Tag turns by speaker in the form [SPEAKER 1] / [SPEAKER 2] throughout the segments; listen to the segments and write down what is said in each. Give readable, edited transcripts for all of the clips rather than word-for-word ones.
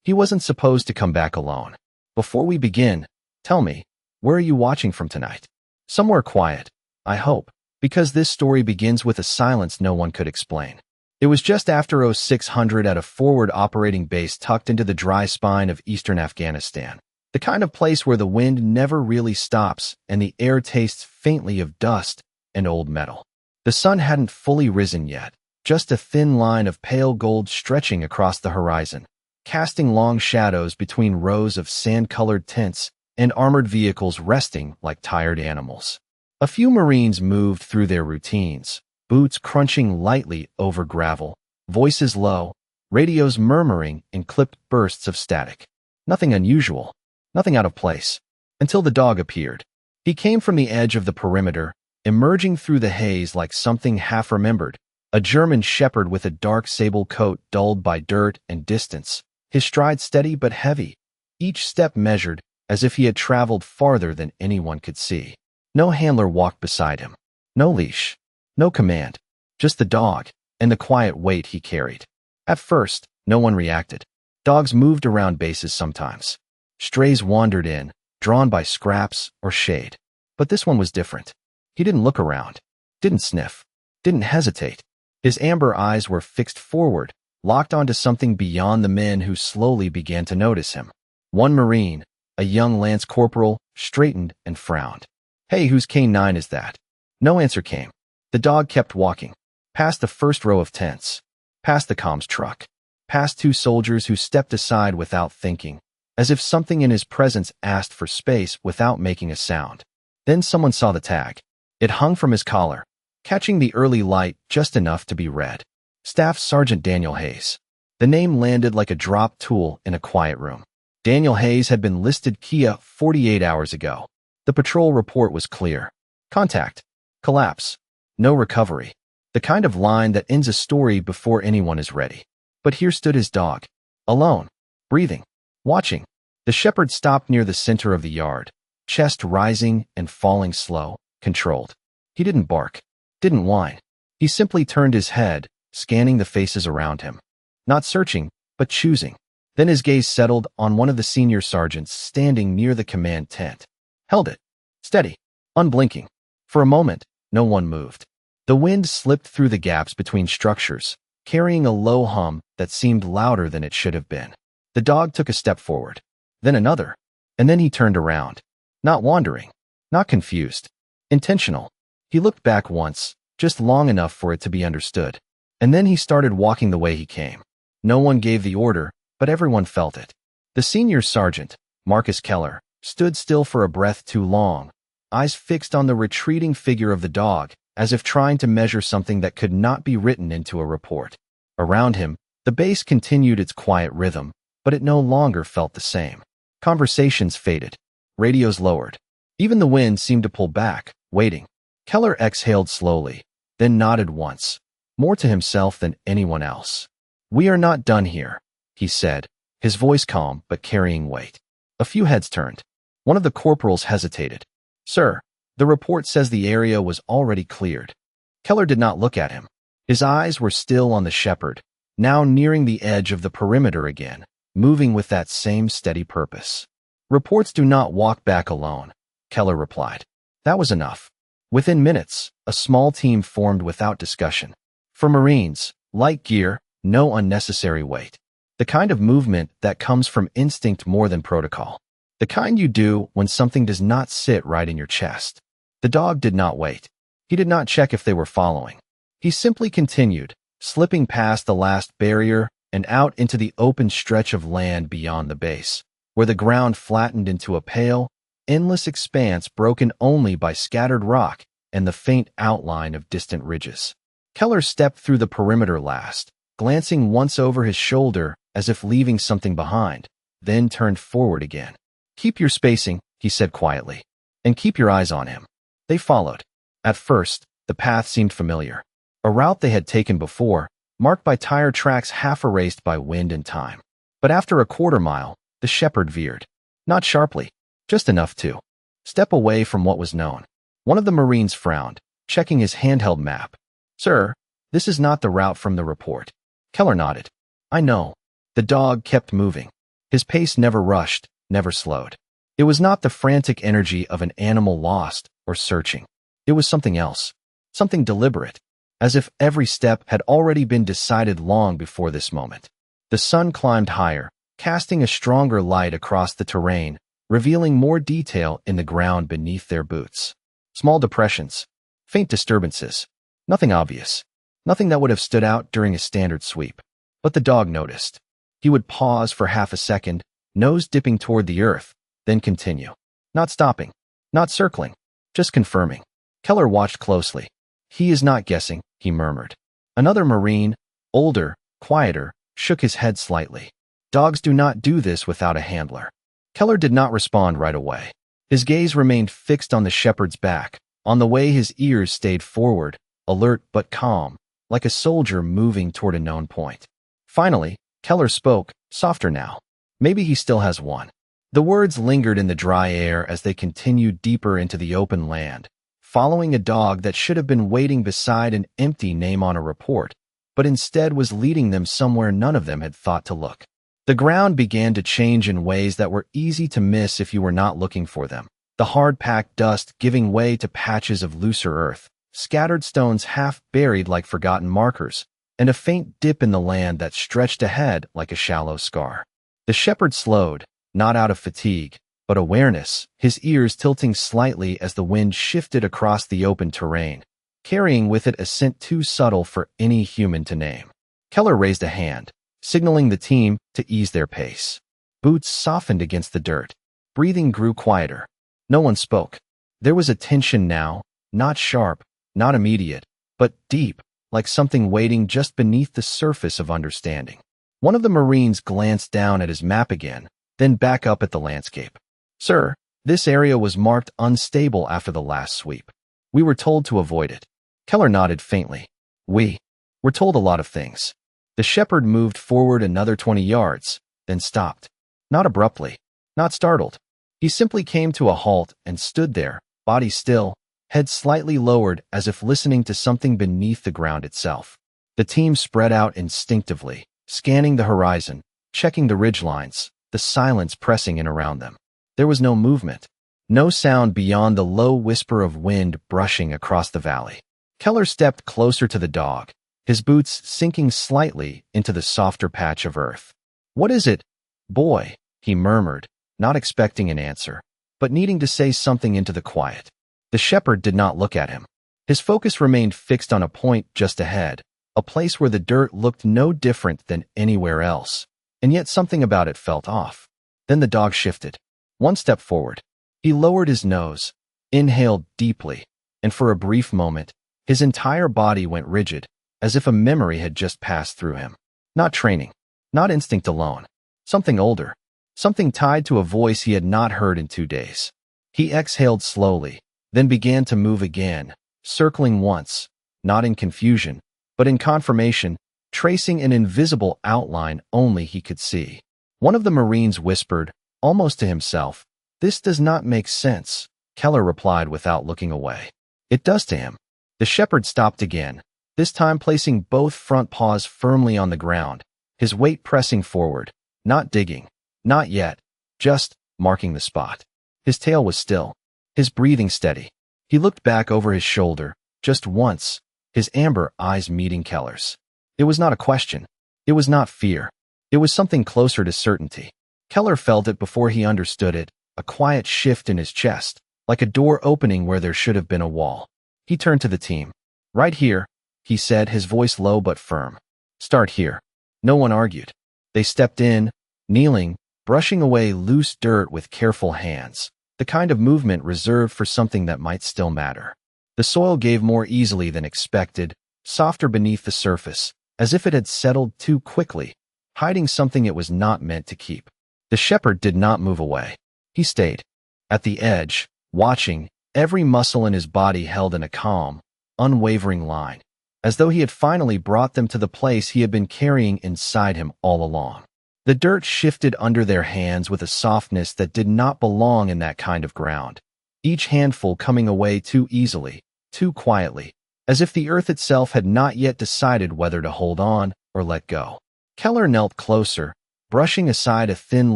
[SPEAKER 1] He wasn't supposed to come back alone. Before we begin, tell me, where are you watching from tonight? Somewhere quiet, I hope, because this story begins with a silence no one could explain. It was just after 0600 at a forward operating base tucked into the dry spine of eastern Afghanistan. The kind of place where the wind never really stops and the air tastes faintly of dust and old metal. The sun hadn't fully risen yet, just a thin line of pale gold stretching across the horizon, casting long shadows between rows of sand-colored tents and armored vehicles resting like tired animals. A few Marines moved through their routines, boots crunching lightly over gravel, voices low, radios murmuring in clipped bursts of static. Nothing unusual, nothing out of place, until the dog appeared. He came from the edge of the perimeter, emerging through the haze like something half-remembered, a German shepherd with a dark sable coat dulled by dirt and distance, his stride steady but heavy, each step measured as if he had traveled farther than anyone could see. No handler walked beside him. No leash. No command. Just the dog and the quiet weight he carried. At first, no one reacted. Dogs moved around bases sometimes. Strays wandered in, drawn by scraps or shade. But this one was different. He didn't look around, didn't sniff, didn't hesitate. His amber eyes were fixed forward, locked onto something beyond the men who slowly began to notice him. One Marine, a young lance corporal, straightened and frowned. "Hey, whose canine is that?" No answer came. The dog kept walking, past the first row of tents, past the comms truck, past two soldiers who stepped aside without thinking, as if something in his presence asked for space without making a sound. Then someone saw the tag. It hung from his collar, catching the early light just enough to be read. Staff Sergeant Daniel Hayes. The name landed like a dropped tool in a quiet room. Daniel Hayes had been listed Kia 48 hours ago. The patrol report was clear. Contact. Collapse. No recovery. The kind of line that ends a story before anyone is ready. But here stood his dog. Alone. Breathing. Watching. The shepherd stopped near the center of the yard, chest rising and falling slow, controlled. He didn't bark. Didn't whine. He simply turned his head, scanning the faces around him. Not searching, but choosing. Then his gaze settled on one of the senior sergeants standing near the command tent. Held it. Steady. Unblinking. For a moment, no one moved. The wind slipped through the gaps between structures, carrying a low hum that seemed louder than it should have been. The dog took a step forward. Then another. And then he turned around. Not wandering. Not confused. Intentional. He looked back once, just long enough for it to be understood. And then he started walking the way he came. No one gave the order, but everyone felt it. The senior sergeant, Marcus Keller, stood still for a breath too long, eyes fixed on the retreating figure of the dog, as if trying to measure something that could not be written into a report. Around him, the base continued its quiet rhythm, but it no longer felt the same. Conversations faded. Radios lowered. Even the wind seemed to pull back, waiting. Keller exhaled slowly, then nodded once, more to himself than anyone else. "We are not done here," he said, his voice calm but carrying weight. A few heads turned. One of the corporals hesitated. "Sir, the report says the area was already cleared." Keller did not look at him. His eyes were still on the shepherd, now nearing the edge of the perimeter again, moving with that same steady purpose. "Reports do not walk back alone," Keller replied. That was enough. Within minutes, a small team formed without discussion. For Marines, light gear, no unnecessary weight. The kind of movement that comes from instinct more than protocol. The kind you do when something does not sit right in your chest. The dog did not wait. He did not check if they were following. He simply continued, slipping past the last barrier and out into the open stretch of land beyond the base, where the ground flattened into a pale, endless expanse broken only by scattered rock and the faint outline of distant ridges. Keller stepped through the perimeter last, glancing once over his shoulder as if leaving something behind, then turned forward again. "Keep your spacing," he said quietly, "and keep your eyes on him." They followed. At first, the path seemed familiar. A route they had taken before, marked by tire tracks half erased by wind and time. But after a quarter mile, the shepherd veered. Not sharply, just enough to step away from what was known. One of the Marines frowned, checking his handheld map. "Sir, this is not the route from the report." Keller nodded. "I know." The dog kept moving. His pace never rushed, never slowed. It was not the frantic energy of an animal lost or searching. It was something else, something deliberate, as if every step had already been decided long before this moment. The sun climbed higher, casting a stronger light across the terrain, revealing more detail in the ground beneath their boots. Small depressions, faint disturbances, nothing obvious, nothing that would have stood out during a standard sweep. But the dog noticed. He would pause for half a second, nose dipping toward the earth, then continue. Not stopping, not circling, just confirming. Keller watched closely. He is not guessing, he murmured. Another Marine, older, quieter, shook his head slightly. Dogs do not do this without a handler. Keller did not respond right away. His gaze remained fixed on the shepherd's back, on the way his ears stayed forward, alert but calm, like a soldier moving toward a known point. Finally, Keller spoke, softer now. Maybe he still has one. The words lingered in the dry air as they continued deeper into the open land, following a dog that should have been waiting beside an empty name on a report, but instead was leading them somewhere none of them had thought to look. The ground began to change in ways that were easy to miss if you were not looking for them. The hard-packed dust giving way to patches of looser earth, scattered stones half buried like forgotten markers, and a faint dip in the land that stretched ahead like a shallow scar. The shepherd slowed, not out of fatigue, but awareness, his ears tilting slightly as the wind shifted across the open terrain, carrying with it a scent too subtle for any human to name. Keller raised a hand, signaling the team to ease their pace. Boots softened against the dirt. Breathing grew quieter. No one spoke. There was a tension now, not sharp, not immediate, but deep, like something waiting just beneath the surface of understanding. One of the Marines glanced down at his map again, then back up at the landscape. Sir, this area was marked unstable after the last sweep. We were told to avoid it. Keller nodded faintly. We were told a lot of things. The shepherd moved forward another 20 yards, then stopped. Not abruptly, not startled. He simply came to a halt and stood there, body still, head slightly lowered as if listening to something beneath the ground itself. The team spread out instinctively, scanning the horizon, checking the ridgelines, the silence pressing in around them. There was no movement, no sound beyond the low whisper of wind brushing across the valley. Keller stepped closer to the dog, his boots sinking slightly into the softer patch of earth. What is it, boy? He murmured, not expecting an answer, but needing to say something into the quiet. The shepherd did not look at him. His focus remained fixed on a point just ahead, a place where the dirt looked no different than anywhere else, and yet something about it felt off. Then the dog shifted. One step forward. He lowered his nose, inhaled deeply, and for a brief moment, his entire body went rigid, as if a memory had just passed through him. Not training, not instinct alone. Something older, something tied to a voice he had not heard in 2 days. He exhaled slowly, then began to move again, circling once, not in confusion, but in confirmation, tracing an invisible outline only he could see. One of the Marines whispered, almost to himself, "This does not make sense," Keller replied without looking away. "It does to him." The shepherd stopped again, this time placing both front paws firmly on the ground, his weight pressing forward, not digging, not yet, just marking the spot. His tail was still, his breathing steady. He looked back over his shoulder, just once, his amber eyes meeting Keller's. It was not a question. It was not fear. It was something closer to certainty. Keller felt it before he understood it, a quiet shift in his chest, like a door opening where there should have been a wall. He turned to the team. "Right here," he said, his voice low but firm. "Start here." No one argued. They stepped in, kneeling, brushing away loose dirt with careful hands, the kind of movement reserved for something that might still matter. The soil gave more easily than expected, softer beneath the surface, as if it had settled too quickly, hiding something it was not meant to keep. The shepherd did not move away. He stayed. At the edge, watching, every muscle in his body held in a calm, unwavering line, as though he had finally brought them to the place he had been carrying inside him all along. The dirt shifted under their hands with a softness that did not belong in that kind of ground, each handful coming away too easily, too quietly, as if the earth itself had not yet decided whether to hold on or let go. Keller knelt closer, brushing aside a thin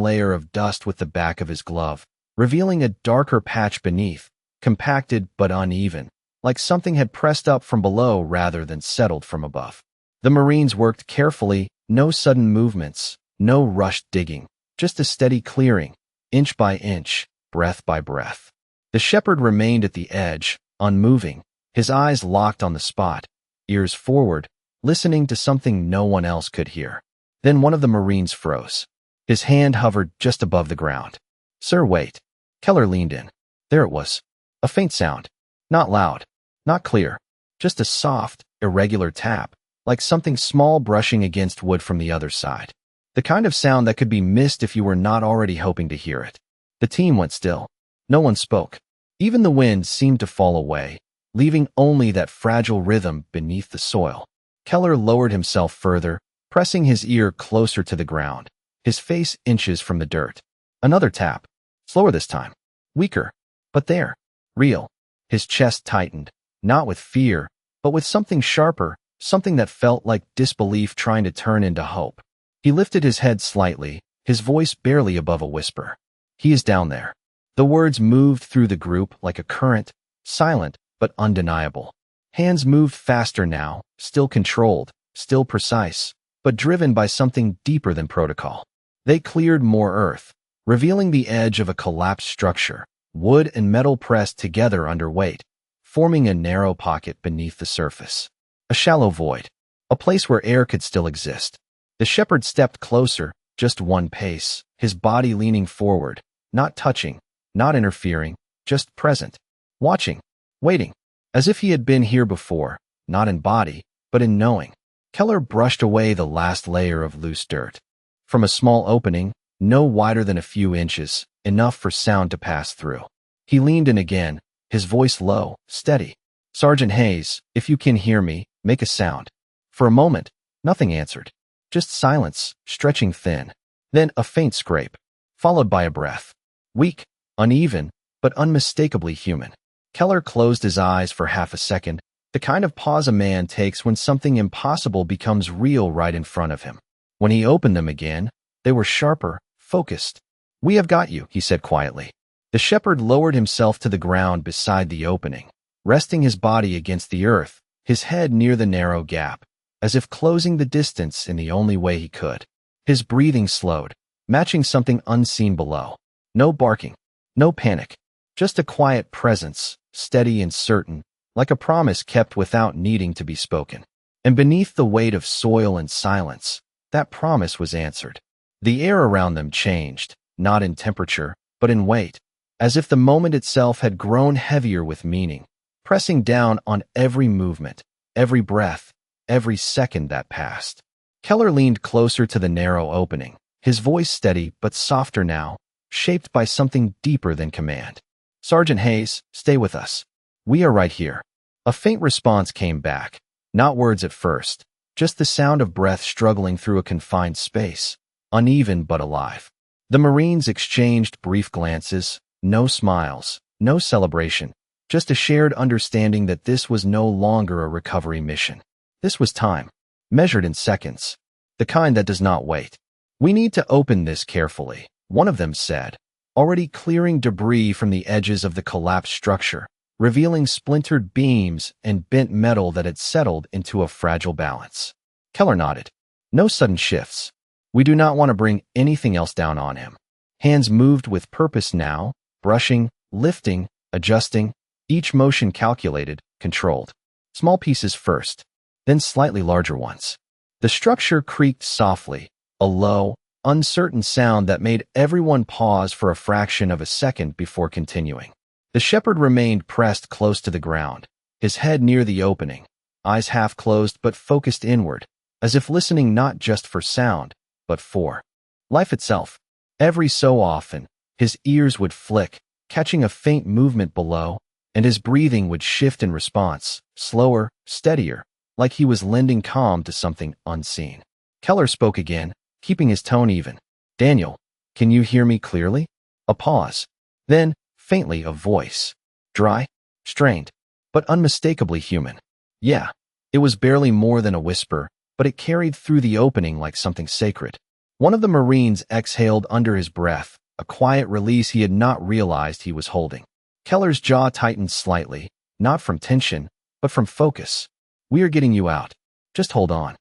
[SPEAKER 1] layer of dust with the back of his glove, revealing a darker patch beneath, compacted but uneven, like something had pressed up from below rather than settled from above. The Marines worked carefully, no sudden movements, no rushed digging, just a steady clearing, inch by inch, breath by breath. The shepherd remained at the edge, unmoving, his eyes locked on the spot, ears forward, listening to something no one else could hear. Then one of the Marines froze. His hand hovered just above the ground. "Sir, wait." Keller leaned in. There it was. A faint sound. Not loud, not clear, just a soft, irregular tap, like something small brushing against wood from the other side. The kind of sound that could be missed if you were not already hoping to hear it. The team went still. No one spoke. Even the wind seemed to fall away, leaving only that fragile rhythm beneath the soil. Keller lowered himself further, pressing his ear closer to the ground, his face inches from the dirt. Another tap. Slower this time. Weaker. But there. Real. His chest tightened, not with fear, but with something sharper, something that felt like disbelief trying to turn into hope. He lifted his head slightly, his voice barely above a whisper. "He is down there." The words moved through the group like a current, silent but undeniable. Hands moved faster now, still controlled, still precise, but driven by something deeper than protocol. They cleared more earth, revealing the edge of a collapsed structure, wood and metal pressed together under weight, forming a narrow pocket beneath the surface. A shallow void, a place where air could still exist. The shepherd stepped closer, just one pace, his body leaning forward, not touching, not interfering, just present, watching, waiting, as if he had been here before, not in body, but in knowing. Keller brushed away the last layer of loose dirt. From a small opening, no wider than a few inches, enough for sound to pass through. He leaned in again, his voice low, steady. "Sergeant Hayes, if you can hear me, make a sound." For a moment, nothing answered. Just silence, stretching thin. Then a faint scrape, followed by a breath. Weak, uneven, but unmistakably human. Keller closed his eyes for half a second, the kind of pause a man takes when something impossible becomes real right in front of him. When he opened them again, they were sharper, focused. "We have got you," he said quietly. The shepherd lowered himself to the ground beside the opening, resting his body against the earth, his head near the narrow gap, as if closing the distance in the only way he could. His breathing slowed, matching something unseen below. No barking, no panic, just a quiet presence, steady and certain, like a promise kept without needing to be spoken. And beneath the weight of soil and silence, that promise was answered. The air around them changed, not in temperature, but in weight, as if the moment itself had grown heavier with meaning, pressing down on every movement, every breath, every second that passed. Keller leaned closer to the narrow opening, his voice steady but softer now, shaped by something deeper than command. "Sergeant Hayes, stay with us. We are right here." A faint response came back, not words at first, just the sound of breath struggling through a confined space, uneven but alive. The Marines exchanged brief glances, no smiles, no celebration, just a shared understanding that this was no longer a recovery mission. This was time, measured in seconds, the kind that does not wait. "We need to open this carefully," one of them said, already clearing debris from the edges of the collapsed structure, revealing splintered beams and bent metal that had settled into a fragile balance. Keller nodded. "No sudden shifts. We do not want to bring anything else down on him." Hands moved with purpose now, brushing, lifting, adjusting, each motion calculated, controlled. Small pieces first, then slightly larger ones. The structure creaked softly, a low, uncertain sound that made everyone pause for a fraction of a second before continuing. The shepherd remained pressed close to the ground, his head near the opening, eyes half closed but focused inward, as if listening not just for sound, but for life itself. Every so often, his ears would flick, catching a faint movement below, and his breathing would shift in response, slower, steadier, like he was lending calm to something unseen. Keller spoke again, keeping his tone even. "Daniel, can you hear me clearly?" A pause. Then, faintly, a voice. Dry, strained, but unmistakably human. Yeah, it was barely more than a whisper, but it carried through the opening like something sacred. One of the Marines exhaled under his breath, a quiet release he had not realized he was holding. Keller's jaw tightened slightly, not from tension, but from focus. "We are getting you out. Just hold on."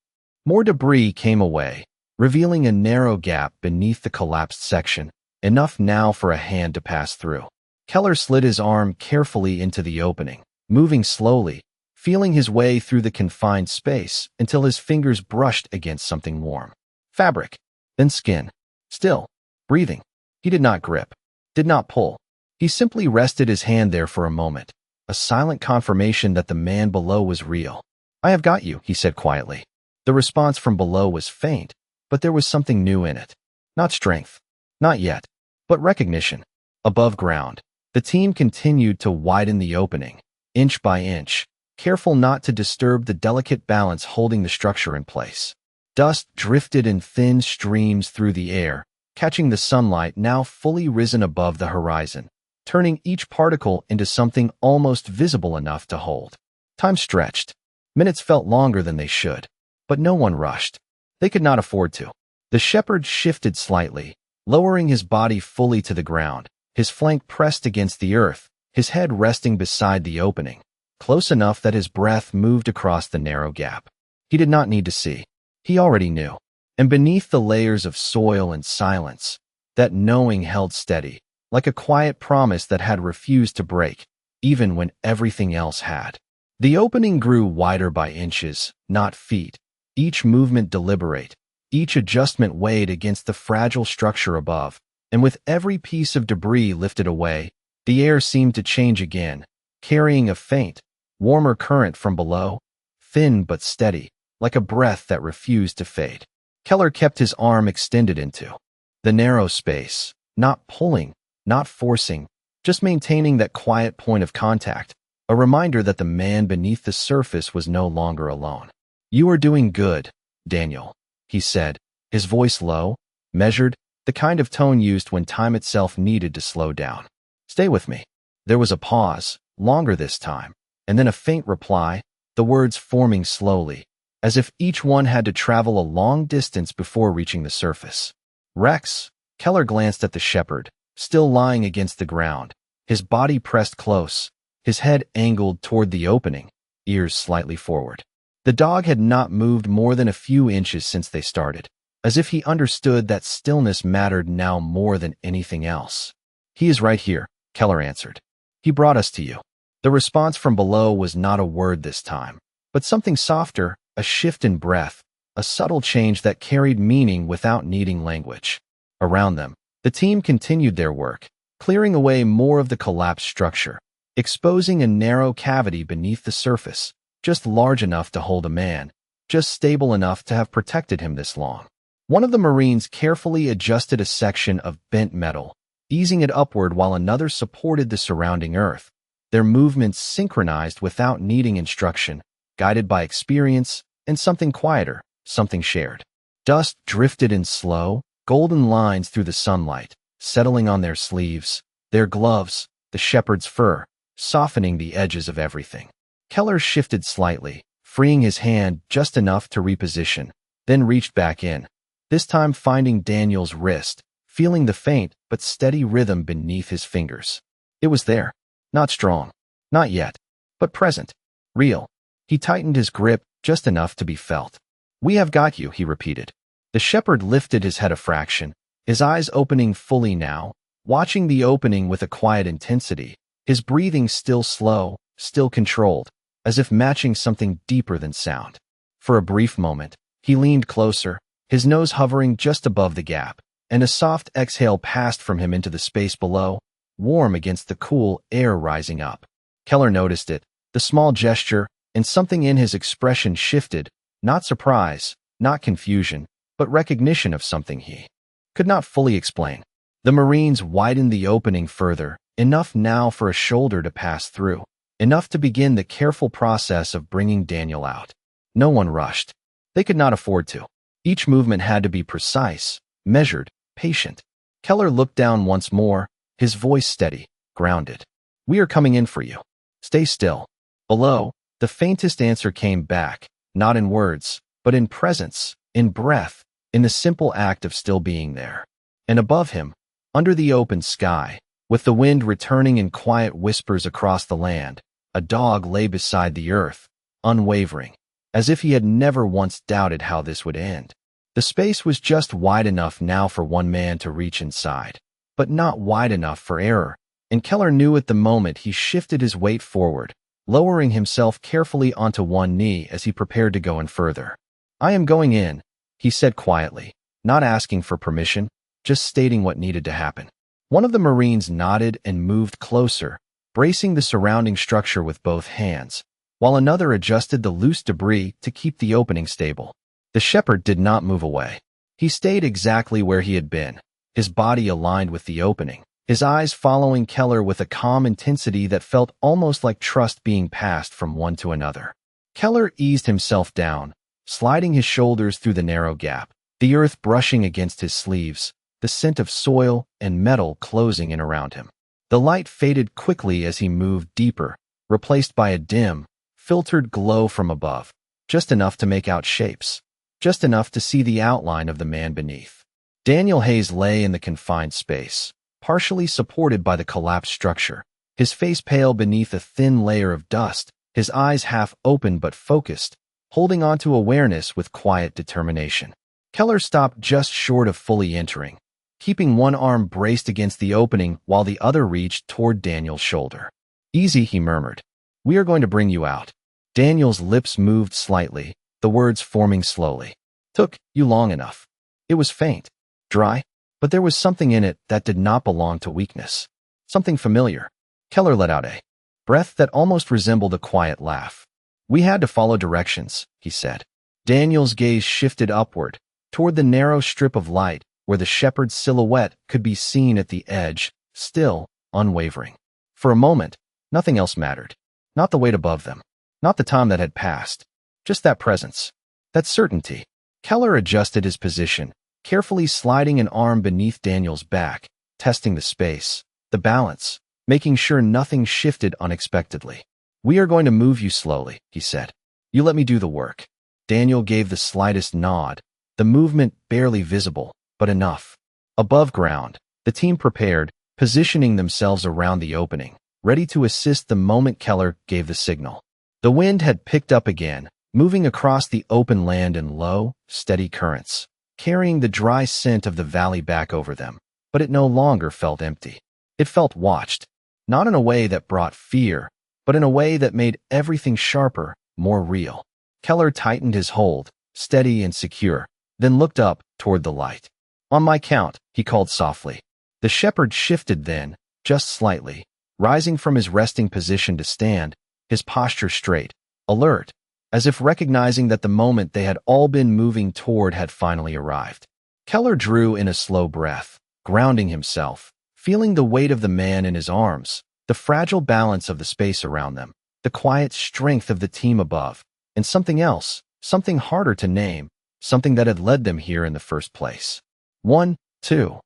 [SPEAKER 1] More debris came away, revealing a narrow gap beneath the collapsed section, enough now for a hand to pass through. Keller slid his arm carefully into the opening, moving slowly, feeling his way through the confined space until his fingers brushed against something warm. Fabric, then skin. Still, breathing. He did not grip, did not pull. He simply rested his hand there for a moment, a silent confirmation that the man below was real. "I have got you," he said quietly. The response from below was faint, but there was something new in it. Not strength, not yet, but recognition. Above ground, the team continued to widen the opening, inch by inch, careful not to disturb the delicate balance holding the structure in place. Dust drifted in thin streams through the air, catching the sunlight now fully risen above the horizon, turning each particle into something almost visible enough to hold. Time stretched. Minutes felt longer than they should, but no one rushed. They could not afford to. The shepherd shifted slightly, lowering his body fully to the ground, his flank pressed against the earth, his head resting beside the opening, close enough that his breath moved across the narrow gap. He did not need to see. He already knew. And beneath the layers of soil and silence, that knowing held steady, like a quiet promise that had refused to break, even when everything else had. The opening grew wider by inches, not feet, each movement deliberate, each adjustment weighed against the fragile structure above, and with every piece of debris lifted away, the air seemed to change again, carrying a faint, warmer current from below, thin but steady, like a breath that refused to fade. Keller kept his arm extended into the narrow space, not pulling, not forcing, just maintaining that quiet point of contact, a reminder that the man beneath the surface was no longer alone. "You are doing good, Daniel," he said, his voice low, measured, the kind of tone used when time itself needed to slow down. "Stay with me." There was a pause, longer this time, and then a faint reply, the words forming slowly, as if each one had to travel a long distance before reaching the surface. "Rex." Keller glanced at the shepherd, still lying against the ground, his body pressed close, his head angled toward the opening, ears slightly forward. The dog had not moved more than a few inches since they started, as if he understood that stillness mattered now more than anything else. "He is right here," Keller answered. "He brought us to you." The response from below was not a word this time, but something softer, a shift in breath, a subtle change that carried meaning without needing language. Around them, the team continued their work, clearing away more of the collapsed structure, exposing a narrow cavity beneath the surface, just large enough to hold a man, just stable enough to have protected him this long. One of the Marines carefully adjusted a section of bent metal, easing it upward while another supported the surrounding earth, their movements synchronized without needing instruction, guided by experience and something quieter, something shared. Dust drifted in slow, golden lines through the sunlight, settling on their sleeves, their gloves, the shepherd's fur, softening the edges of everything. Keller shifted slightly, freeing his hand just enough to reposition, then reached back in, this time finding Daniel's wrist, feeling the faint but steady rhythm beneath his fingers. It was there, not strong, not yet, but present, real. He tightened his grip just enough to be felt. "We have got you," he repeated. The shepherd lifted his head a fraction, his eyes opening fully now, watching the opening with a quiet intensity, his breathing still slow, still controlled, as if matching something deeper than sound. For a brief moment, he leaned closer, his nose hovering just above the gap, and a soft exhale passed from him into the space below, warm against the cool air rising up. Keller noticed it, the small gesture, and something in his expression shifted, not surprise, not confusion, but recognition of something he could not fully explain. The Marines widened the opening further, enough now for a shoulder to pass through, enough to begin the careful process of bringing Daniel out. No one rushed. They could not afford to. Each movement had to be precise, measured, patient. Keller looked down once more, his voice steady, grounded. "We are coming in for you. Stay still." Below, the faintest answer came back, not in words, but in presence, in breath, in the simple act of still being there. And above him, under the open sky, with the wind returning in quiet whispers across the land, a dog lay beside the earth, unwavering, as if he had never once doubted how this would end. The space was just wide enough now for one man to reach inside, but not wide enough for error, and Keller knew at the moment he shifted his weight forward, lowering himself carefully onto one knee as he prepared to go in further. "I am going in," he said quietly, not asking for permission, just stating what needed to happen. One of the Marines nodded and moved closer, bracing the surrounding structure with both hands, while another adjusted the loose debris to keep the opening stable. The shepherd did not move away. He stayed exactly where he had been, his body aligned with the opening, his eyes following Keller with a calm intensity that felt almost like trust being passed from one to another. Keller eased himself down, sliding his shoulders through the narrow gap, the earth brushing against his sleeves, the scent of soil and metal closing in around him. The light faded quickly as he moved deeper, replaced by a dim, filtered glow from above, just enough to make out shapes, just enough to see the outline of the man beneath. Daniel Hayes lay in the confined space, partially supported by the collapsed structure, his face pale beneath a thin layer of dust, his eyes half open but focused, holding on to awareness with quiet determination. Keller stopped just short of fully entering, keeping one arm braced against the opening while the other reached toward Daniel's shoulder. "Easy," he murmured. "We are going to bring you out." Daniel's lips moved slightly, the words forming slowly. "Took you long enough." It was faint, dry, but there was something in it that did not belong to weakness. Something familiar. Keller let out a breath that almost resembled a quiet laugh. "We had to follow directions," he said. Daniel's gaze shifted upward, toward the narrow strip of light where the shepherd's silhouette could be seen at the edge, still, unwavering. For a moment, nothing else mattered. Not the weight above them. Not the time that had passed. Just that presence. That certainty. Keller adjusted his position, carefully sliding an arm beneath Daniel's back, testing the space, the balance, making sure nothing shifted unexpectedly. "We are going to move you slowly," he said. "You let me do the work." Daniel gave the slightest nod, the movement barely visible, but enough. Above ground, the team prepared, positioning themselves around the opening, ready to assist the moment Keller gave the signal. The wind had picked up again, moving across the open land in low, steady currents, carrying the dry scent of the valley back over them, but it no longer felt empty. It felt watched, not in a way that brought fear, but in a way that made everything sharper, more real. Keller tightened his hold, steady and secure, then looked up toward the light. "On my count," he called softly. The shepherd shifted then, just slightly, rising from his resting position to stand, his posture straight, alert, as if recognizing that the moment they had all been moving toward had finally arrived. Keller drew in a slow breath, grounding himself, feeling the weight of the man in his arms, the fragile balance of the space around them, the quiet strength of the team above, and something else, something harder to name, something that had led them here in the first place. 1, 2.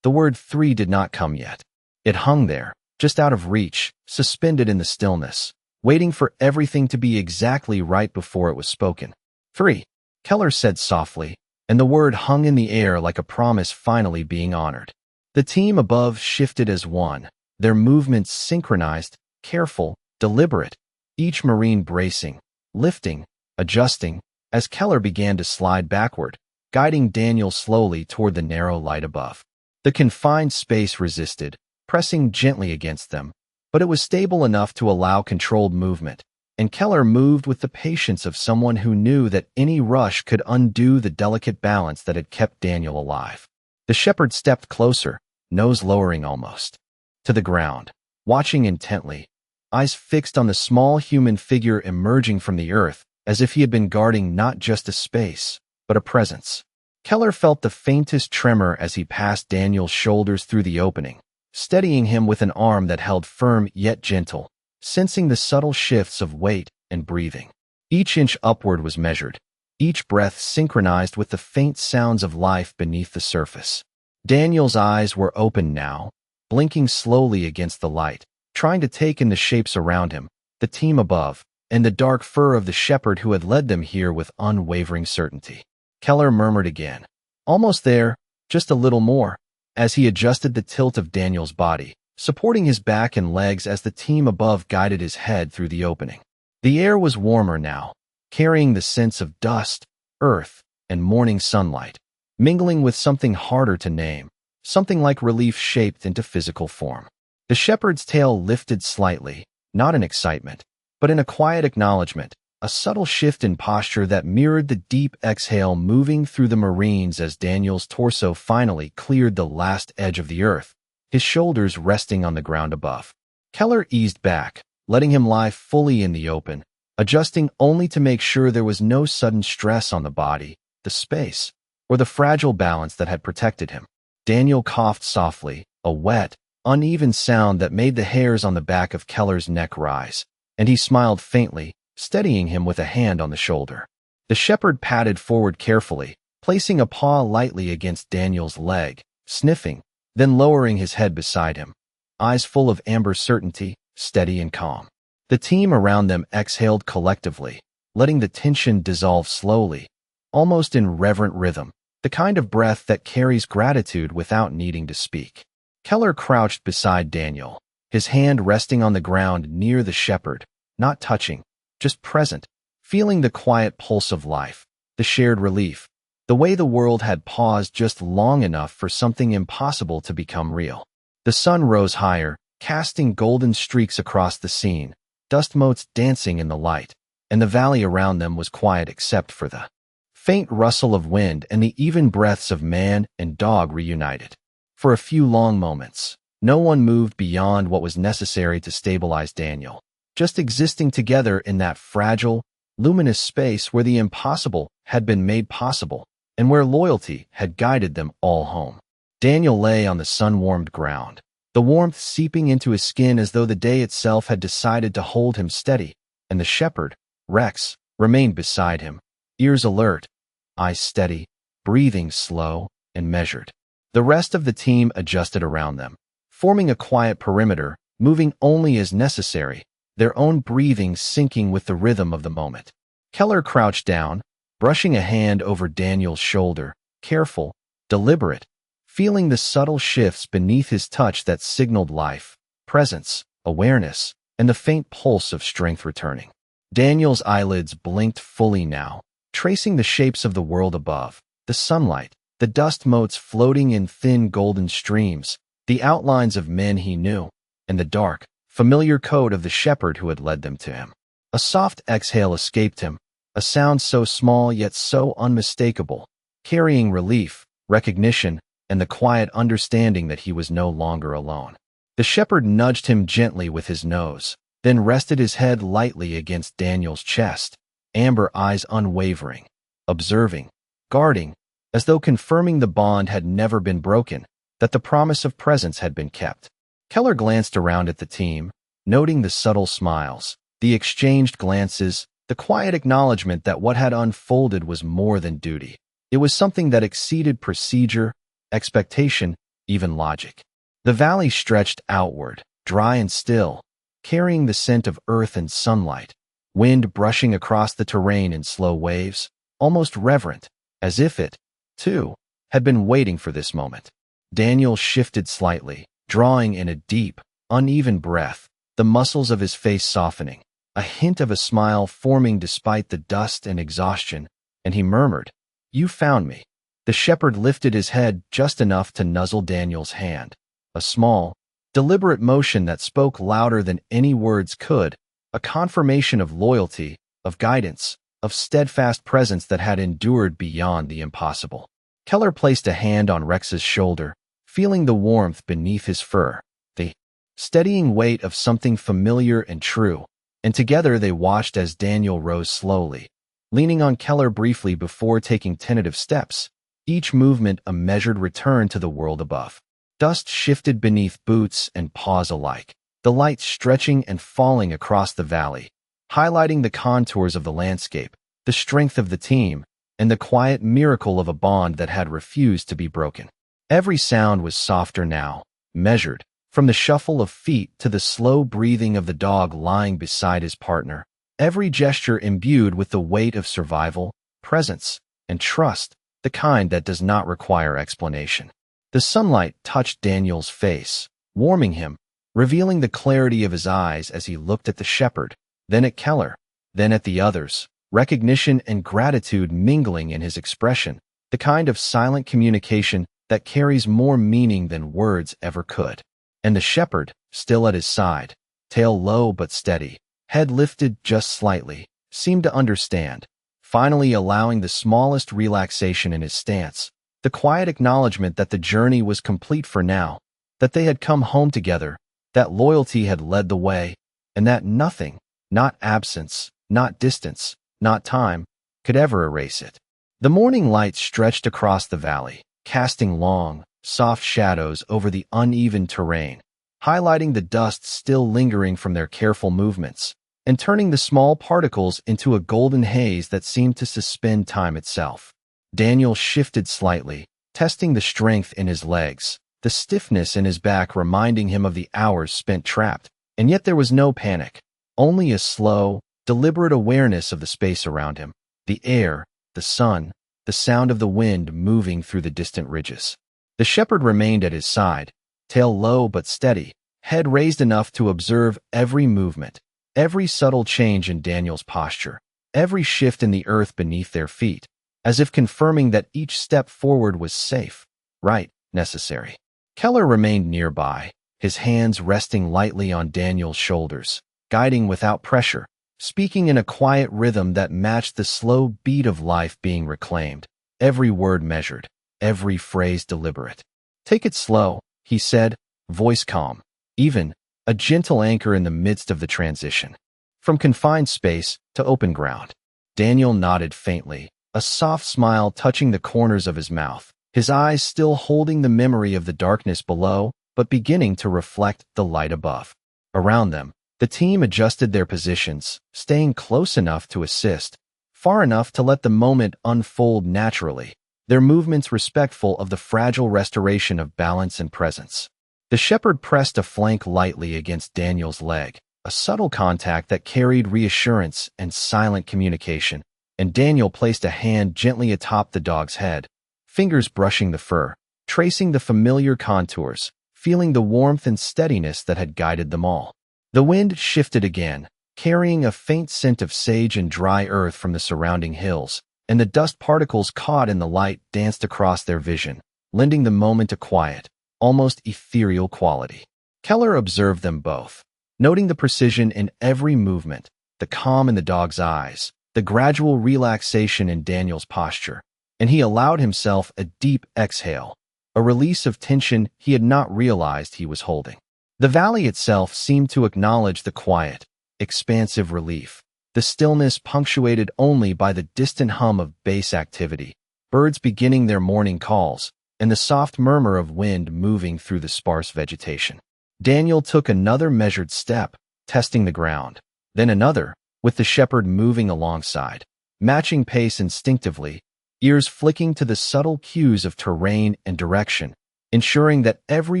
[SPEAKER 1] The word 3 did not come yet. It hung there, just out of reach, suspended in the stillness, waiting for everything to be exactly right before it was spoken. 3. Keller said softly, and the word hung in the air like a promise finally being honored. The team above shifted as one, their movements synchronized, careful, deliberate, each Marine bracing, lifting, adjusting, as Keller began to slide backward, guiding Daniel slowly toward the narrow light above. The confined space resisted, pressing gently against them, but it was stable enough to allow controlled movement, and Keller moved with the patience of someone who knew that any rush could undo the delicate balance that had kept Daniel alive. The shepherd stepped closer, nose lowering almost to the ground, watching intently, eyes fixed on the small human figure emerging from the earth, as if he had been guarding not just a space, but a presence. Keller felt the faintest tremor as he passed Daniel's shoulders through the opening, steadying him with an arm that held firm yet gentle, sensing the subtle shifts of weight and breathing. Each inch upward was measured, each breath synchronized with the faint sounds of life beneath the surface. Daniel's eyes were open now, blinking slowly against the light, trying to take in the shapes around him, the team above, and the dark fur of the shepherd who had led them here with unwavering certainty. Keller murmured again, Almost there, just a little more, as he adjusted the tilt of Daniel's body, supporting his back and legs as the team above guided his head through the opening. The air was warmer now, carrying the scents of dust, earth, and morning sunlight, mingling with something harder to name, something like relief shaped into physical form. The shepherd's tail lifted slightly, not in excitement, but in a quiet acknowledgement, a subtle shift in posture that mirrored the deep exhale moving through the Marines as Daniel's torso finally cleared the last edge of the earth, his shoulders resting on the ground above. Keller eased back, letting him lie fully in the open, adjusting only to make sure there was no sudden stress on the body, the space, or the fragile balance that had protected him. Daniel coughed softly, a wet, uneven sound that made the hairs on the back of Keller's neck rise, and he smiled faintly, steadying him with a hand on the shoulder. The shepherd padded forward carefully, placing a paw lightly against Daniel's leg, sniffing, then lowering his head beside him, eyes full of amber certainty, steady and calm. The team around them exhaled collectively, letting the tension dissolve slowly, almost in reverent rhythm, the kind of breath that carries gratitude without needing to speak. Keller crouched beside Daniel, his hand resting on the ground near the shepherd, not touching, just present, feeling the quiet pulse of life, the shared relief, the way the world had paused just long enough for something impossible to become real. The sun rose higher, casting golden streaks across the scene, dust motes dancing in the light, and the valley around them was quiet except for the faint rustle of wind and the even breaths of man and dog reunited. For a few long moments, no one moved beyond what was necessary to stabilize Daniel, just existing together in that fragile, luminous space where the impossible had been made possible and where loyalty had guided them all home. Daniel lay on the sun-warmed ground, the warmth seeping into his skin as though the day itself had decided to hold him steady, and the shepherd, Rex, remained beside him, ears alert, eyes steady, breathing slow and measured. The rest of the team adjusted around them, forming a quiet perimeter, moving only as necessary, their own breathing syncing with the rhythm of the moment. Keller crouched down, brushing a hand over Daniel's shoulder, careful, deliberate, feeling the subtle shifts beneath his touch that signaled life, presence, awareness, and the faint pulse of strength returning. Daniel's eyelids blinked fully now, tracing the shapes of the world above, the sunlight, the dust motes floating in thin golden streams, the outlines of men he knew, and the dark, familiar code of the shepherd who had led them to him. A soft exhale escaped him, a sound so small yet so unmistakable, carrying relief, recognition, and the quiet understanding that he was no longer alone. The shepherd nudged him gently with his nose, then rested his head lightly against Daniel's chest, amber eyes unwavering, observing, guarding, as though confirming the bond had never been broken, that the promise of presence had been kept. Keller glanced around at the team, noting the subtle smiles, the exchanged glances, the quiet acknowledgement that what had unfolded was more than duty. It was something that exceeded procedure, expectation, even logic. The valley stretched outward, dry and still, carrying the scent of earth and sunlight, wind brushing across the terrain in slow waves, almost reverent, as if it, too, had been waiting for this moment. Daniel shifted slightly, drawing in a deep, uneven breath, the muscles of his face softening, a hint of a smile forming despite the dust and exhaustion, and he murmured, "You found me." The shepherd lifted his head just enough to nuzzle Daniel's hand, a small, deliberate motion that spoke louder than any words could, a confirmation of loyalty, of guidance, of steadfast presence that had endured beyond the impossible. Keller placed a hand on Rex's shoulder, feeling the warmth beneath his fur, the steadying weight of something familiar and true, and together they watched as Daniel rose slowly, leaning on Keller briefly before taking tentative steps, each movement a measured return to the world above. Dust shifted beneath boots and paws alike, the light stretching and falling across the valley, highlighting the contours of the landscape, the strength of the team, and the quiet miracle of a bond that had refused to be broken. Every sound was softer now, measured, from the shuffle of feet to the slow breathing of the dog lying beside his partner, every gesture imbued with the weight of survival, presence, and trust, the the kind that does not require explanation. The sunlight touched Daniel's face, warming him, revealing the clarity of his eyes as he looked at the shepherd, then at Keller, then at the others, recognition and gratitude mingling in his expression, the kind of silent communication that carries more meaning than words ever could. And the shepherd, still at his side, tail low but steady, head lifted just slightly, seemed to understand, finally allowing the smallest relaxation in his stance, the quiet acknowledgement that the journey was complete for now, that they had come home together, that loyalty had led the way, and that nothing, not absence, not distance, not time, could ever erase it. The morning light stretched across the valley, casting long, soft shadows over the uneven terrain, highlighting the dust still lingering from their careful movements, and turning the small particles into a golden haze that seemed to suspend time itself. Daniel shifted slightly, testing the strength in his legs, the stiffness in his back reminding him of the hours spent trapped, and yet there was no panic, only a slow, deliberate awareness of the space around him, the air, the sun, the sound of the wind moving through the distant ridges. The shepherd remained at his side, tail low but steady, head raised enough to observe every movement, every subtle change in Daniel's posture, every shift in the earth beneath their feet, as if confirming that each step forward was safe, right, necessary. Keller remained nearby, his hands resting lightly on Daniel's shoulders, guiding without pressure, speaking in a quiet rhythm that matched the slow beat of life being reclaimed, every word measured, every phrase deliberate. "Take it slow," he said, voice calm, even, a gentle anchor in the midst of the transition. From confined space to open ground. Daniel nodded faintly, a soft smile touching the corners of his mouth, his eyes still holding the memory of the darkness below, but beginning to reflect the light above. Around them, the team adjusted their positions, staying close enough to assist, far enough to let the moment unfold naturally, their movements respectful of the fragile restoration of balance and presence. The shepherd pressed a flank lightly against Daniel's leg, a subtle contact that carried reassurance and silent communication, and Daniel placed a hand gently atop the dog's head, fingers brushing the fur, tracing the familiar contours, feeling the warmth and steadiness that had guided them all. The wind shifted again, carrying a faint scent of sage and dry earth from the surrounding hills, and the dust particles caught in the light danced across their vision, lending the moment a quiet, almost ethereal quality. Keller observed them both, noting the precision in every movement, the calm in the dog's eyes, the gradual relaxation in Daniel's posture, and he allowed himself a deep exhale, a release of tension he had not realized he was holding. The valley itself seemed to acknowledge the quiet, expansive relief, the stillness punctuated only by the distant hum of bass activity, birds beginning their morning calls, and the soft murmur of wind moving through the sparse vegetation. Daniel took another measured step, testing the ground, then another, with the shepherd moving alongside, matching pace instinctively, ears flicking to the subtle cues of terrain and direction, ensuring that every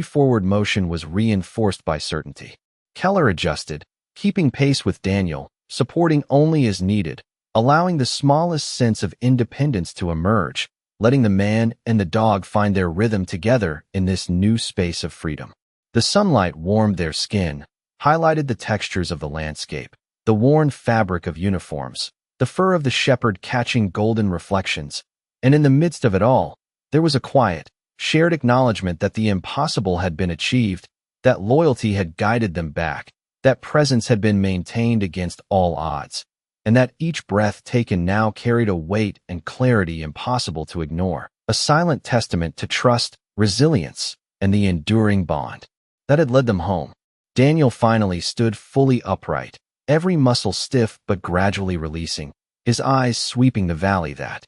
[SPEAKER 1] forward motion was reinforced by certainty. Keller adjusted, keeping pace with Daniel, supporting only as needed, allowing the smallest sense of independence to emerge, letting the man and the dog find their rhythm together in this new space of freedom. The sunlight warmed their skin, highlighted the textures of the landscape, the worn fabric of uniforms, the fur of the shepherd catching golden reflections, and in the midst of it all, there was a quiet, shared acknowledgement that the impossible had been achieved, that loyalty had guided them back, that presence had been maintained against all odds, and that each breath taken now carried a weight and clarity impossible to ignore, a silent testament to trust, resilience, and the enduring bond that had led them home. Daniel finally stood fully upright, every muscle stiff but gradually releasing, his eyes sweeping the valley that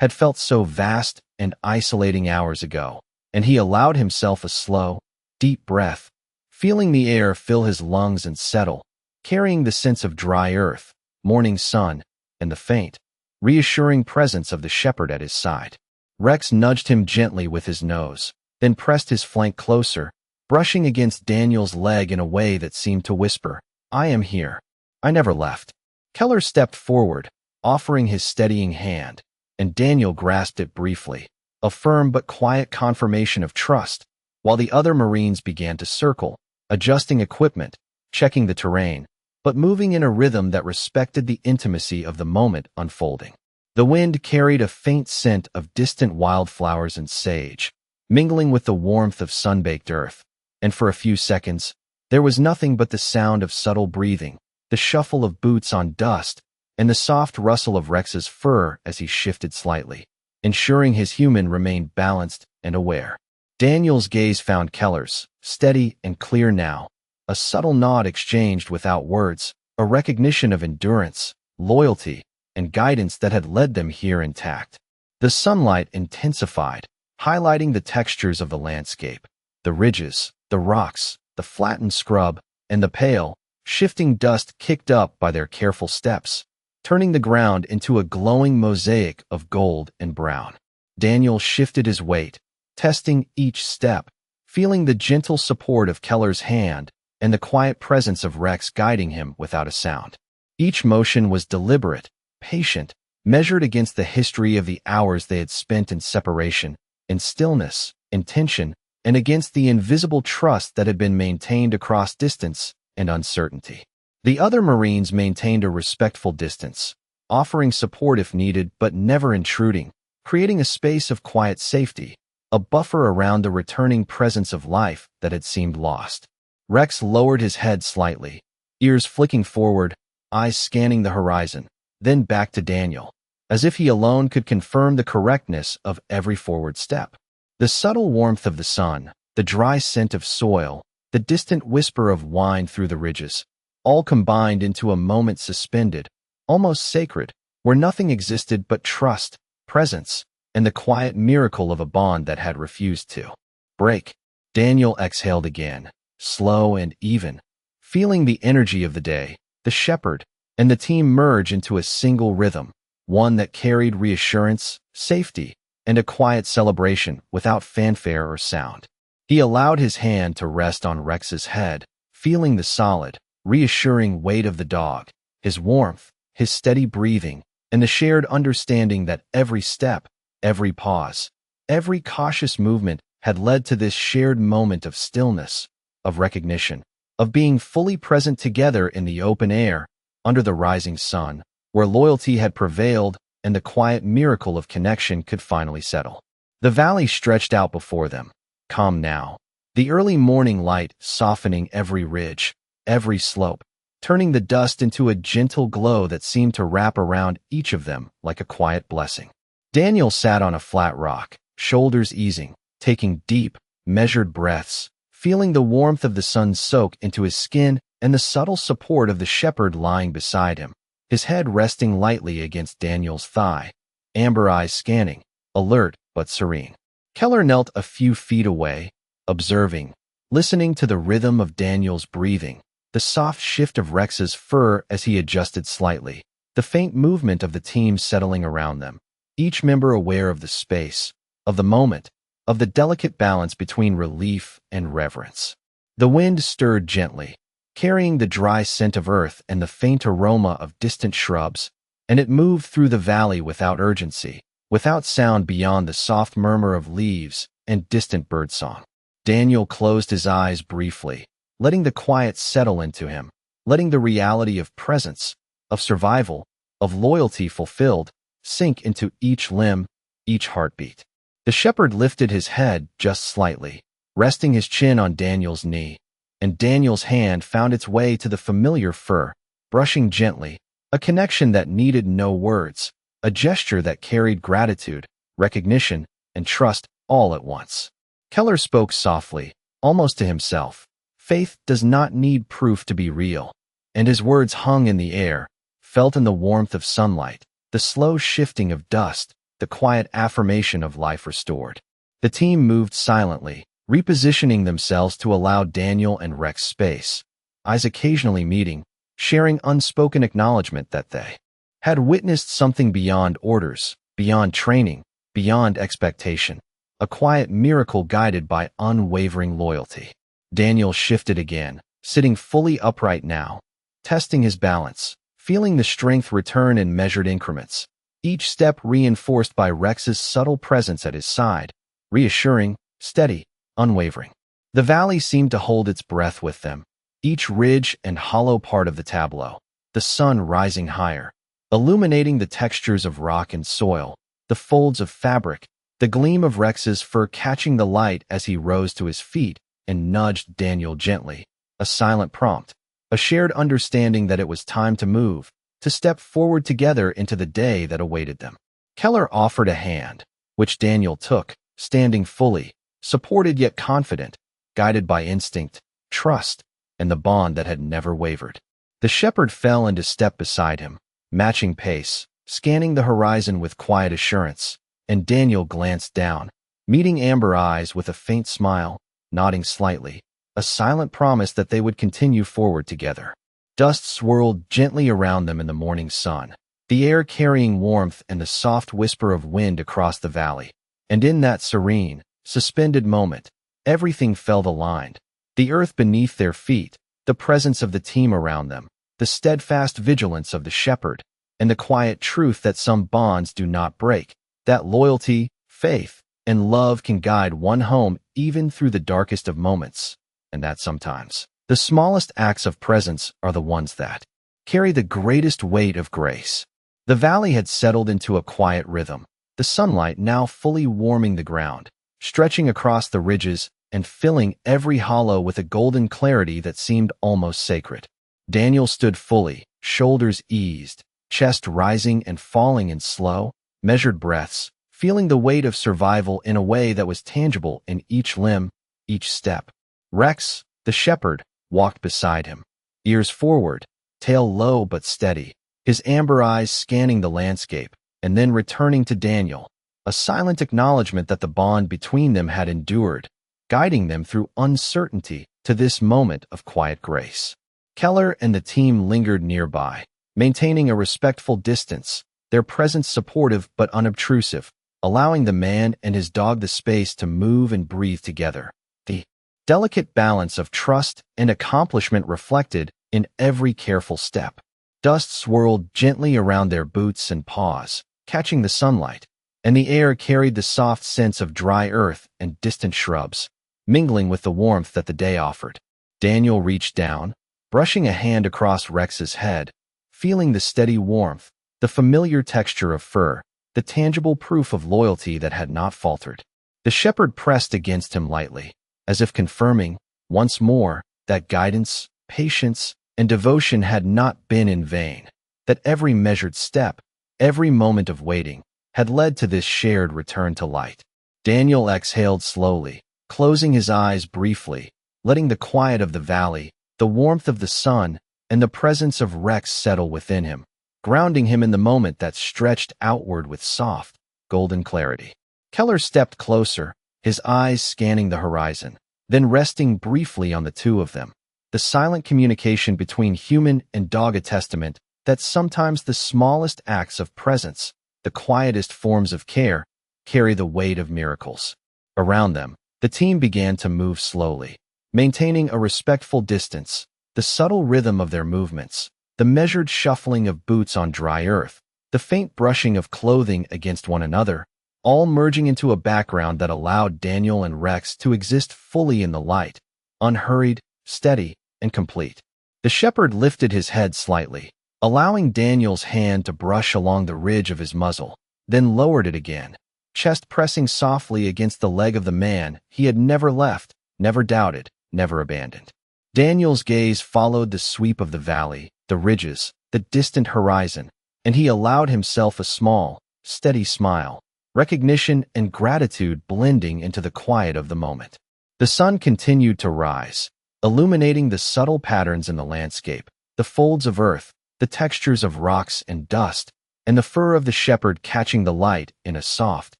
[SPEAKER 1] had felt so vast and isolating hours ago, and he allowed himself a slow, deep breath, feeling the air fill his lungs and settle, carrying the sense of dry earth, morning sun, and the faint, reassuring presence of the shepherd at his side. Rex nudged him gently with his nose, then pressed his flank closer, brushing against Daniel's leg in a way that seemed to whisper, "I am here. I never left." Keller stepped forward, offering his steadying hand, and Daniel grasped it briefly, a firm but quiet confirmation of trust, while the other Marines began to circle, adjusting equipment, checking the terrain, but moving in a rhythm that respected the intimacy of the moment unfolding. The wind carried a faint scent of distant wildflowers and sage, mingling with the warmth of sun-baked earth, and for a few seconds, there was nothing but the sound of subtle breathing, the shuffle of boots on dust, and the soft rustle of Rex's fur as he shifted slightly, ensuring his human remained balanced and aware. Daniel's gaze found Keller's, steady and clear now, a subtle nod exchanged without words, a recognition of endurance, loyalty, and guidance that had led them here intact. The sunlight intensified, highlighting the textures of the landscape, the ridges, the rocks, the flattened scrub, and the pale, shifting dust kicked up by their careful steps, turning the ground into a glowing mosaic of gold and brown. Daniel shifted his weight, testing each step, feeling the gentle support of Keller's hand and the quiet presence of Rex guiding him without a sound. Each motion was deliberate, patient, measured against the history of the hours they had spent in separation, in stillness, in tension, and against the invisible trust that had been maintained across distance and uncertainty. The other Marines maintained a respectful distance, offering support if needed but never intruding, creating a space of quiet safety, a buffer around the returning presence of life that had seemed lost. Rex lowered his head slightly, ears flicking forward, eyes scanning the horizon, then back to Daniel, as if he alone could confirm the correctness of every forward step. The subtle warmth of the sun, the dry scent of soil, the distant whisper of wine through the ridges, all combined into a moment suspended, almost sacred, where nothing existed but trust, presence, and the quiet miracle of a bond that had refused to break. Daniel exhaled again, slow and even, feeling the energy of the day, the shepherd, and the team merge into a single rhythm, one that carried reassurance, safety, and a quiet celebration without fanfare or sound. He allowed his hand to rest on Rex's head, feeling the solid, reassuring weight of the dog, his warmth, his steady breathing, and the shared understanding that every step, every pause, every cautious movement had led to this shared moment of stillness, of recognition, of being fully present together in the open air, under the rising sun, where loyalty had prevailed and the quiet miracle of connection could finally settle. The valley stretched out before them, calm now, the early morning light softening every ridge, every slope, turning the dust into a gentle glow that seemed to wrap around each of them like a quiet blessing. Daniel sat on a flat rock, shoulders easing, taking deep, measured breaths, feeling the warmth of the sun soak into his skin and the subtle support of the shepherd lying beside him, his head resting lightly against Daniel's thigh, amber eyes scanning, alert but serene. Keller knelt a few feet away, observing, listening to the rhythm of Daniel's breathing, the soft shift of Rex's fur as he adjusted slightly, the faint movement of the team settling around them, each member aware of the space, of the moment, of the delicate balance between relief and reverence. The wind stirred gently, carrying the dry scent of earth and the faint aroma of distant shrubs, and it moved through the valley without urgency, without sound beyond the soft murmur of leaves and distant birdsong. Daniel closed his eyes briefly, letting the quiet settle into him, letting the reality of presence, of survival, of loyalty fulfilled, sink into each limb, each heartbeat. The shepherd lifted his head just slightly, resting his chin on Daniel's knee, and Daniel's hand found its way to the familiar fur, brushing gently, a connection that needed no words, a gesture that carried gratitude, recognition, and trust all at once. Keller spoke softly, almost to himself. Faith does not need proof to be real, and his words hung in the air, felt in the warmth of sunlight, the slow shifting of dust, the quiet affirmation of life restored. The team moved silently, repositioning themselves to allow Daniel and Rex space, eyes occasionally meeting, sharing unspoken acknowledgement that they had witnessed something beyond orders, beyond training, beyond expectation, a quiet miracle guided by unwavering loyalty. Daniel shifted again, sitting fully upright now, testing his balance, feeling the strength return in measured increments, each step reinforced by Rex's subtle presence at his side, reassuring, steady, unwavering. The valley seemed to hold its breath with them, each ridge and hollow part of the tableau, the sun rising higher, illuminating the textures of rock and soil, the folds of fabric, the gleam of Rex's fur catching the light as he rose to his feet and nudged Daniel gently, a silent prompt, a shared understanding that it was time to move, to step forward together into the day that awaited them. Keller offered a hand, which Daniel took, standing fully, supported yet confident, guided by instinct, trust, and the bond that had never wavered. The shepherd fell into step beside him, matching pace, scanning the horizon with quiet assurance, and Daniel glanced down, meeting amber eyes with a faint smile, nodding slightly, a silent promise that they would continue forward together. Dust swirled gently around them in the morning sun, the air carrying warmth and the soft whisper of wind across the valley. And in that serene, suspended moment, everything felt aligned. The earth beneath their feet, the presence of the team around them, the steadfast vigilance of the shepherd, and the quiet truth that some bonds do not break, that loyalty, faith, and love can guide one home even through the darkest of moments, and that sometimes the smallest acts of presence are the ones that carry the greatest weight of grace. The valley had settled into a quiet rhythm, the sunlight now fully warming the ground, stretching across the ridges and filling every hollow with a golden clarity that seemed almost sacred. Daniel stood fully, shoulders eased, chest rising and falling in slow, measured breaths, feeling the weight of survival in a way that was tangible in each limb, each step. Rex, the shepherd, walked beside him, ears forward, tail low but steady, his amber eyes scanning the landscape, and then returning to Daniel, a silent acknowledgement that the bond between them had endured, guiding them through uncertainty to this moment of quiet grace. Keller and the team lingered nearby, maintaining a respectful distance, their presence supportive but unobtrusive, allowing the man and his dog the space to move and breathe together. The delicate balance of trust and accomplishment reflected in every careful step. Dust swirled gently around their boots and paws, catching the sunlight, and the air carried the soft scents of dry earth and distant shrubs, mingling with the warmth that the day offered. Daniel reached down, brushing a hand across Rex's head, feeling the steady warmth, the familiar texture of fur, the tangible proof of loyalty that had not faltered. The shepherd pressed against him lightly, as if confirming, once more, that guidance, patience, and devotion had not been in vain, that every measured step, every moment of waiting, had led to this shared return to light. Daniel exhaled slowly, closing his eyes briefly, letting the quiet of the valley, the warmth of the sun, and the presence of Rex settle within him, grounding him in the moment that stretched outward with soft, golden clarity. Keller stepped closer, his eyes scanning the horizon, then resting briefly on the two of them. The silent communication between human and dog, a testament that sometimes the smallest acts of presence, the quietest forms of care, carry the weight of miracles. Around them, the team began to move slowly, maintaining a respectful distance, the subtle rhythm of their movements, the measured shuffling of boots on dry earth, the faint brushing of clothing against one another, all merging into a background that allowed Daniel and Rex to exist fully in the light, unhurried, steady, and complete. The shepherd lifted his head slightly, allowing Daniel's hand to brush along the ridge of his muzzle, then lowered it again, chest pressing softly against the leg of the man he had never left, never doubted, never abandoned. Daniel's gaze followed the sweep of the valley, the ridges, the distant horizon, and he allowed himself a small, steady smile, recognition and gratitude blending into the quiet of the moment. The sun continued to rise, illuminating the subtle patterns in the landscape, the folds of earth, the textures of rocks and dust, and the fur of the shepherd catching the light in a soft,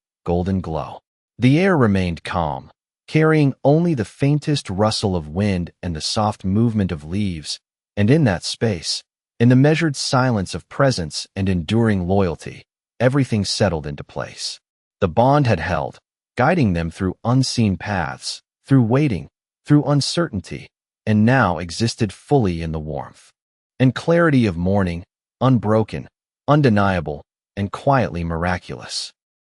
[SPEAKER 1] golden glow. The air remained calm, carrying only the faintest rustle of wind and the soft movement of leaves, and in that space, in the measured silence of presence and enduring loyalty, everything settled into place. The bond had held, guiding them through unseen paths, through waiting, through uncertainty, and now existed fully in the warmth and clarity of morning, unbroken, undeniable, and quietly miraculous.